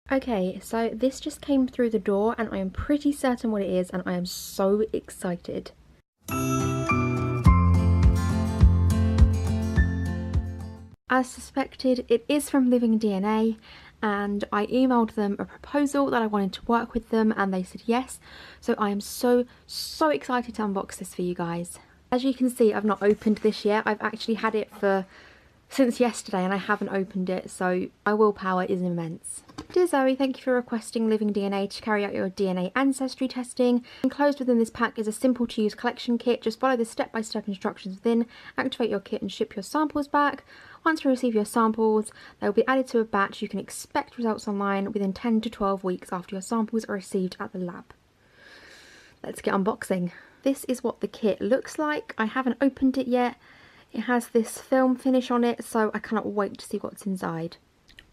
Okay, so this just came through the door and I am pretty certain what it is and I am so excited. As suspected, it is from Living DNA, and I emailed them a proposal that I wanted to work with them and they said yes. So I am so excited to unbox this for you guys. As you can see, I've not opened this yet. I've actually had it since yesterday and I haven't opened it, so my willpower is immense. Dear Zoe, thank you for requesting Living DNA to carry out your DNA ancestry testing. Enclosed within this pack is a simple to use collection kit. Just follow the step-by-step instructions within, activate your kit and ship your samples back. Once you receive your samples, they will be added to a batch. You can expect results online within 10 to 12 weeks after your samples are received at the lab. Let's get unboxing. This is what the kit looks like. I haven't opened it yet. It has this film finish on it, so I cannot wait to see what's inside.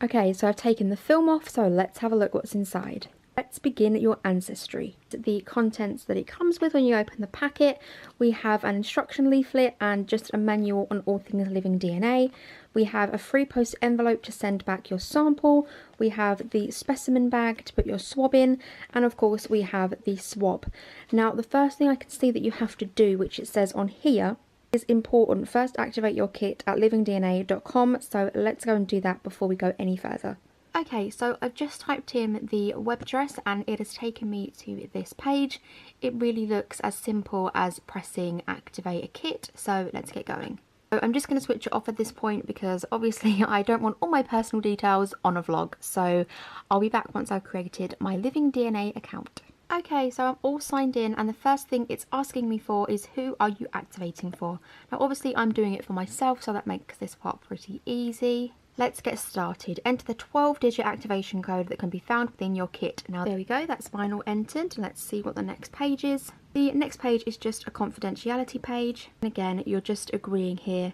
Okay, so I've taken the film off, so let's have a look what's inside. Let's begin your ancestry. The contents that it comes with when you open the packet. We have an instruction leaflet and just a manual on all things living DNA. We have a free post envelope to send back your sample. We have the specimen bag to put your swab in, and of course we have the swab. Now the first thing I can see that you have to do, which it says on here, is important. First activate your kit at livingdna.com, so let's go and do that before we go any further. Okay, so I've just typed in the web address and it has taken me to this page. It really looks as simple as pressing activate a kit, so let's get going. So I'm just going to switch it off at this point because obviously I don't want all my personal details on a vlog, so I'll be back once I've created my Living DNA account. Okay, so I'm all signed in and the first thing it's asking me for is who are you activating for? Now obviously I'm doing it for myself, so that makes this part pretty easy. Let's get started. Enter the 12-digit activation code that can be found within your kit. Now there we go, that's mine all entered. Let's see what the next page is. The next page is just a confidentiality page. And again, you're just agreeing here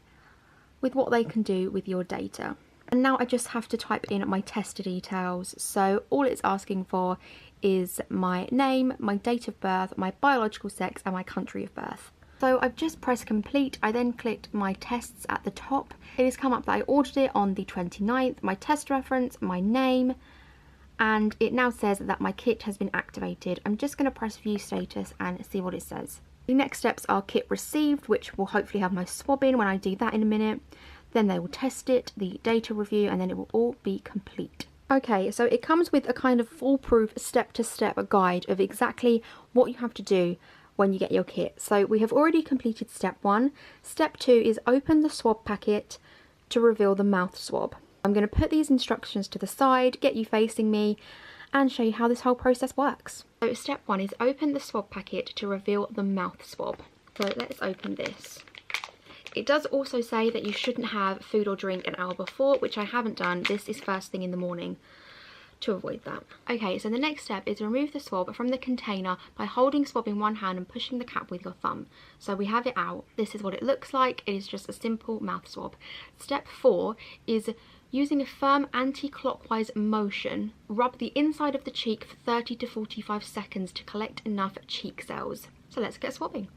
with what they can do with your data. And now I just have to type in my test details. So all it's asking for is my name, my date of birth, my biological sex and my country of birth. So I've just pressed complete. I then clicked my tests at the top. It has come up that I ordered it on the 29th, my test reference, my name, and it now says that my kit has been activated. I'm just going to press view status and see what it says. The next steps are kit received, which will hopefully have my swab in when I do that in a minute. Then they will test it, the data review, and then it will all be complete. Okay, so it comes with a kind of foolproof step-to-step guide of exactly what you have to do when you get your kit. So we have already completed step 1. Step 2 is open the swab packet to reveal the mouth swab. I'm going to put these instructions to the side, get you facing me, and show you how this whole process works. So step 1 is open the swab packet to reveal the mouth swab. So let's open this. It does also say that you shouldn't have food or drink an hour before, which I haven't done. This is first thing in the morning to avoid that. Okay, so the next step is remove the swab from the container by holding swab in one hand and pushing the cap with your thumb. So we have it out. This is what it looks like. It is just a simple mouth swab. Step 4 is using a firm anti-clockwise motion, rub the inside of the cheek for 30 to 45 seconds to collect enough cheek cells. So let's get swabbing.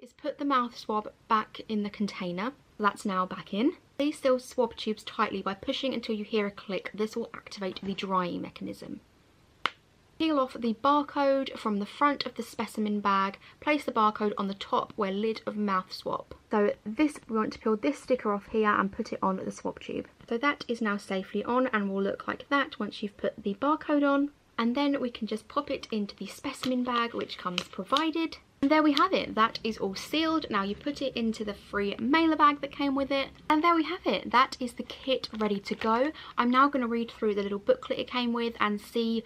Is put the mouth swab back in the container. That's now back in. Please seal swab tubes tightly by pushing until you hear a click. This will activate the drying mechanism. Peel off the barcode from the front of the specimen bag. Place the barcode on the top where lid of mouth swab. So we want to peel this sticker off here and put it on the swab tube. So that is now safely on and will look like that once you've put the barcode on. And then we can just pop it into the specimen bag, which comes provided. And there we have it. That is all sealed. Now you put it into the free mailer bag that came with it. And there we have it. That is the kit ready to go. I'm now going to read through the little booklet it came with and see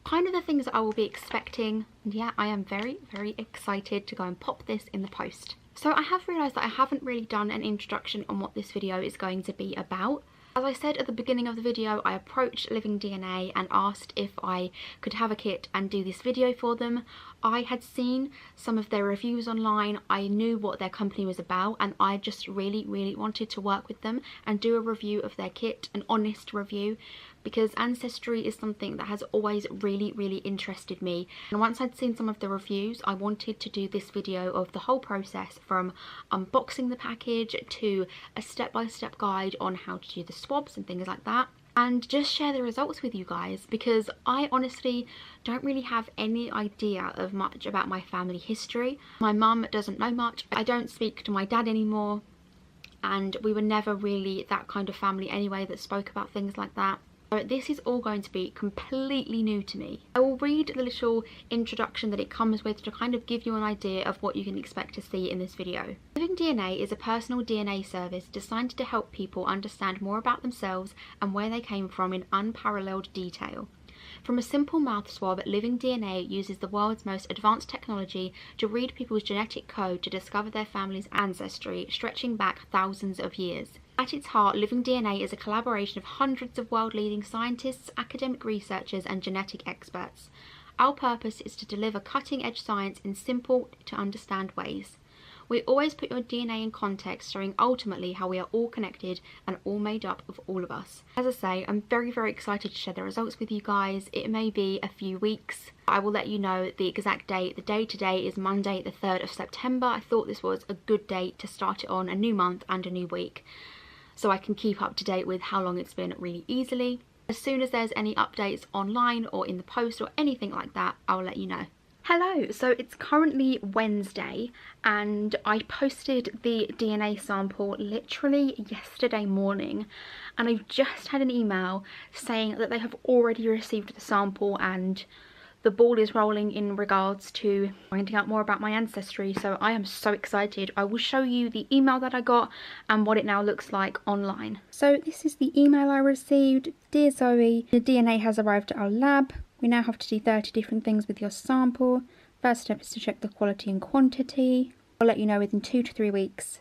kind of the things that I will be expecting. And yeah, I am very excited to go and pop this in the post. So I have realised that I haven't really done an introduction on what this video is going to be about. As I said at the beginning of the video, I approached Living DNA and asked if I could have a kit and do this video for them. I had seen some of their reviews online, I knew what their company was about, and I just really wanted to work with them and do a review of their kit, an honest review, because Ancestry is something that has always really interested me. And once I'd seen some of the reviews, I wanted to do this video of the whole process, from unboxing the package to a step-by-step guide on how to do the swabs and things like that, and just share the results with you guys, because I honestly don't really have any idea of much about my family history. My mum doesn't know much. I don't speak to my dad anymore, and we were never really that kind of family anyway that spoke about things like that. So this is all going to be completely new to me. I will read the little introduction that it comes with to kind of give you an idea of what you can expect to see in this video. Living DNA is a personal DNA service designed to help people understand more about themselves and where they came from in unparalleled detail. From a simple mouth swab, Living DNA uses the world's most advanced technology to read people's genetic code to discover their family's ancestry, stretching back thousands of years. At its heart, Living DNA is a collaboration of hundreds of world-leading scientists, academic researchers, and genetic experts. Our purpose is to deliver cutting-edge science in simple to understand ways. We always put your DNA in context, showing ultimately how we are all connected and all made up of all of us. As I say, I'm very excited to share the results with you guys. It may be a few weeks. I will let you know the exact date. The day today is Monday, the 3rd of September. I thought this was a good date to start it on, a new month and a new week, so I can keep up to date with how long it's been really easily. As soon as there's any updates online or in the post or anything like that, I'll let you know. Hello, so it's currently Wednesday and I posted the DNA sample literally yesterday morning, and I've just had an email saying that they have already received the sample and the ball is rolling in regards to finding out more about my ancestry. So I am so excited. I will show you the email that I got and what it now looks like online. So this is the email I received. Dear Zoe, the DNA has arrived at our lab. We now have to do 30 different things with your sample. First step is to check the quality and quantity. I'll let you know within 2 to 3 weeks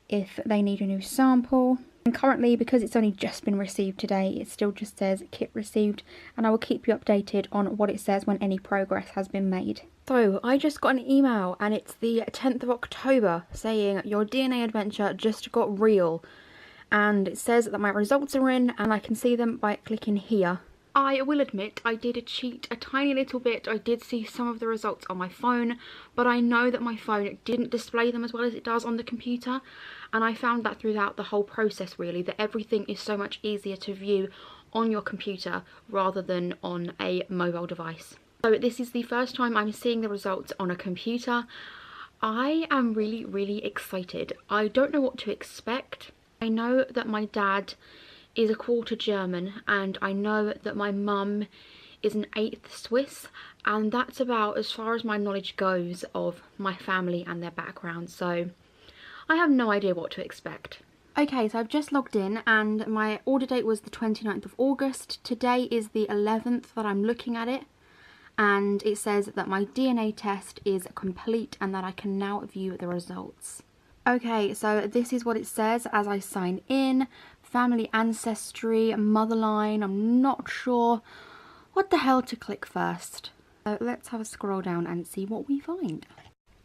if they need a new sample. And currently, because it's only just been received today, it still just says kit received, and I will keep you updated on what it says when any progress has been made. So I just got an email and it's the 10th of October saying your DNA adventure just got real, and it says that my results are in and I can see them by clicking here. I will admit I did cheat a tiny little bit. I did see some of the results on my phone, but I know that my phone didn't display them as well as it does on the computer, and I found that throughout the whole process really, that everything is so much easier to view on your computer rather than on a mobile device. So this is the first time I'm seeing the results on a computer. I am really excited. I don't know what to expect. I know that my dad is a quarter German, and I know that my mum is an 1/8 Swiss, and that's about as far as my knowledge goes of my family and their background, so I have no idea what to expect. Okay, so I've just logged in and my order date was the 29th of August. Today is the 11th that I'm looking at it, and it says that my DNA test is complete and that I can now view the results. Okay, so this is what it says as I sign in. Family ancestry, motherline, I'm not sure what the hell to click first. So let's have a scroll down and see what we find.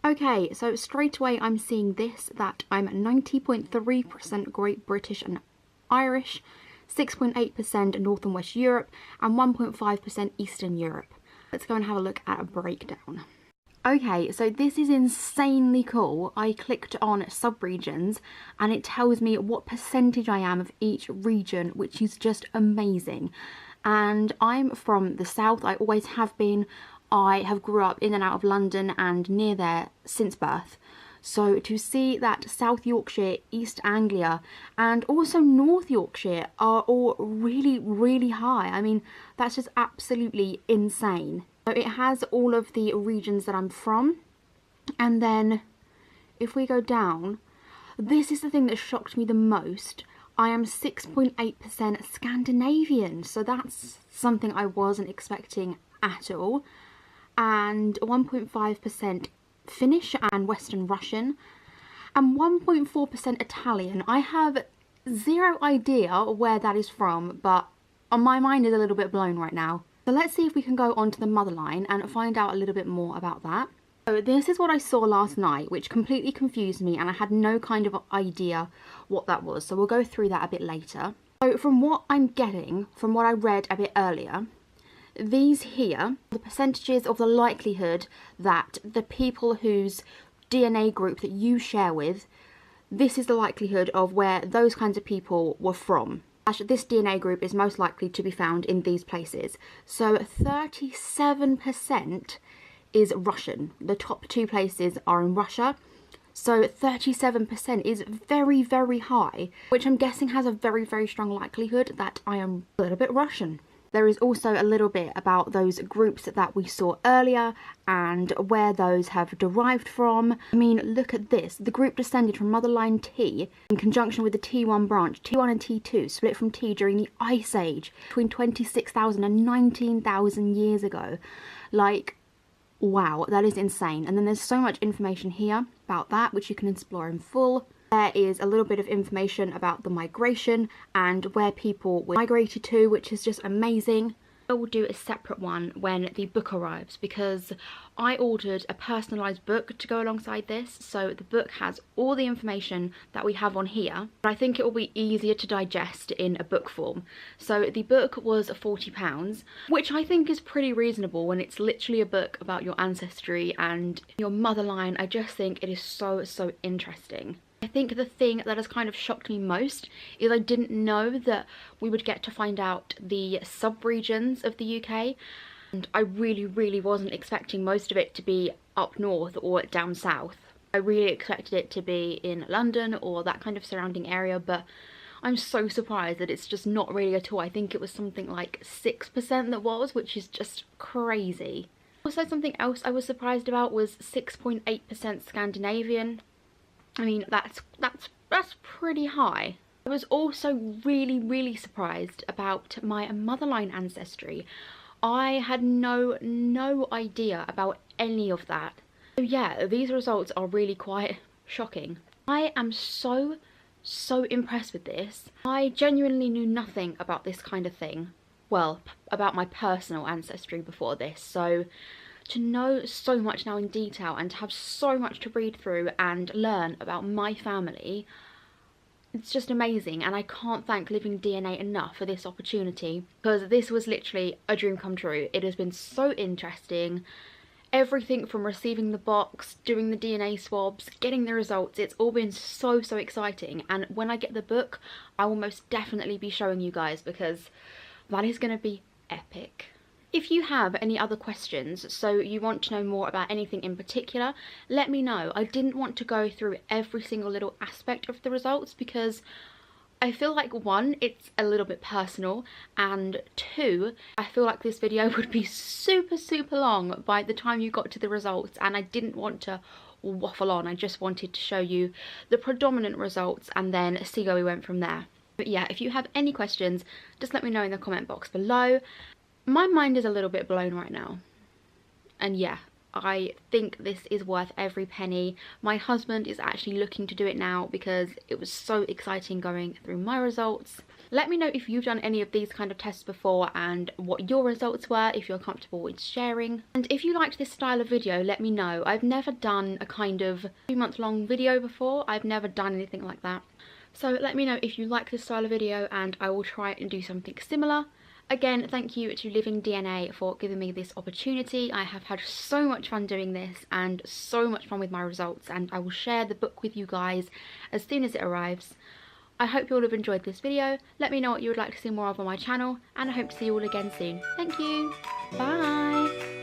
Okay, so straight away I'm seeing this, that I'm 90.3% Great British and Irish, 6.8% North and West Europe, and 1.5% Eastern Europe. Let's go and have a look at a breakdown. Okay, so this is insanely cool. I clicked on sub-regions and it tells me what percentage I am of each region, which is just amazing. And I'm from the south, I always have been. I have grew up in and out of London and near there since birth. So to see that South Yorkshire, East Anglia and also North Yorkshire are all really high, I mean, that's just absolutely insane. So it has all of the regions that I'm from, and then if we go down, this is the thing that shocked me the most. I am 6.8% Scandinavian, so that's something I wasn't expecting at all, and 1.5% Finnish and Western Russian, and 1.4% Italian. I have zero idea where that is from, but my mind is a little bit blown right now. So let's see if we can go onto the motherline and find out a little bit more about that. So this is what I saw last night, which completely confused me and I had no kind of idea what that was. So we'll go through that a bit later. So from what I'm getting, from what I read a bit earlier, these here, the percentages of the likelihood that the people whose DNA group that you share with, this is the likelihood of where those kinds of people were from. This DNA group is most likely to be found in these places. So 37% is Russian. The top 2 places are in Russia. So 37% is very, very high, which I'm guessing has a very, very strong likelihood that I am a little bit Russian. There is also a little bit about those groups that we saw earlier and where those have derived from. I mean, look at this. The group descended from motherline T in conjunction with the T1 branch. T1 and T2 split from T during the Ice Age between 26,000 and 19,000 years ago. Like, wow, that is insane. And then there's so much information here about that, which you can explore in full. There is a little bit of information about the migration and where people were migrated to, which is just amazing. I will do a separate one when the book arrives because I ordered a personalised book to go alongside this. So the book has all the information that we have on here, but I think it will be easier to digest in a book form. So the book was £40, which I think is pretty reasonable when it's literally a book about your ancestry and your motherline. I just think it is so interesting. I think the thing that has kind of shocked me most is I didn't know that we would get to find out the sub-regions of the UK, and I really wasn't expecting most of it to be up north or down south. I really expected it to be in London or that kind of surrounding area, but I'm so surprised that it's just not really at all. I think it was something like 6% that was, which is just crazy. Also, something else I was surprised about was 6.8% Scandinavian. I mean, that's pretty high. I was also really surprised about my motherline ancestry. I had no idea about any of that. So yeah, these results are really quite shocking. I am so impressed with this. I genuinely knew nothing about this kind of thing. Well, about my personal ancestry before this, so to know so much now in detail and to have so much to read through and learn about my family, it's just amazing. And I can't thank Living DNA enough for this opportunity, because this was literally a dream come true. It has been so interesting. Everything from receiving the box, doing the DNA swabs, getting the results, it's all been so exciting. And when I get the book, I will most definitely be showing you guys, because that is going to be epic. If you have any other questions, so you want to know more about anything in particular, let me know. I didn't want to go through every single little aspect of the results because I feel like, one, it's a little bit personal, and two, I feel like this video would be super long by the time you got to the results, and I didn't want to waffle on. I just wanted to show you the predominant results and then see where we went from there. But yeah, if you have any questions, just let me know in the comment box below. My mind is a little bit blown right now, and yeah, I think this is worth every penny. My husband is actually looking to do it now because it was so exciting going through my results. Let me know if you've done any of these kind of tests before and what your results were, if you're comfortable with sharing. And if you liked this style of video, let me know. I've never done a kind of 2-month-long video before. I've never done anything like that. So let me know if you like this style of video and I will try and do something similar. Again, thank you to Living DNA for giving me this opportunity. I have had so much fun doing this and so much fun with my results, and I will share the book with you guys as soon as it arrives. I hope you all have enjoyed this video. Let me know what you would like to see more of on my channel, and I hope to see you all again soon. Thank you. Bye.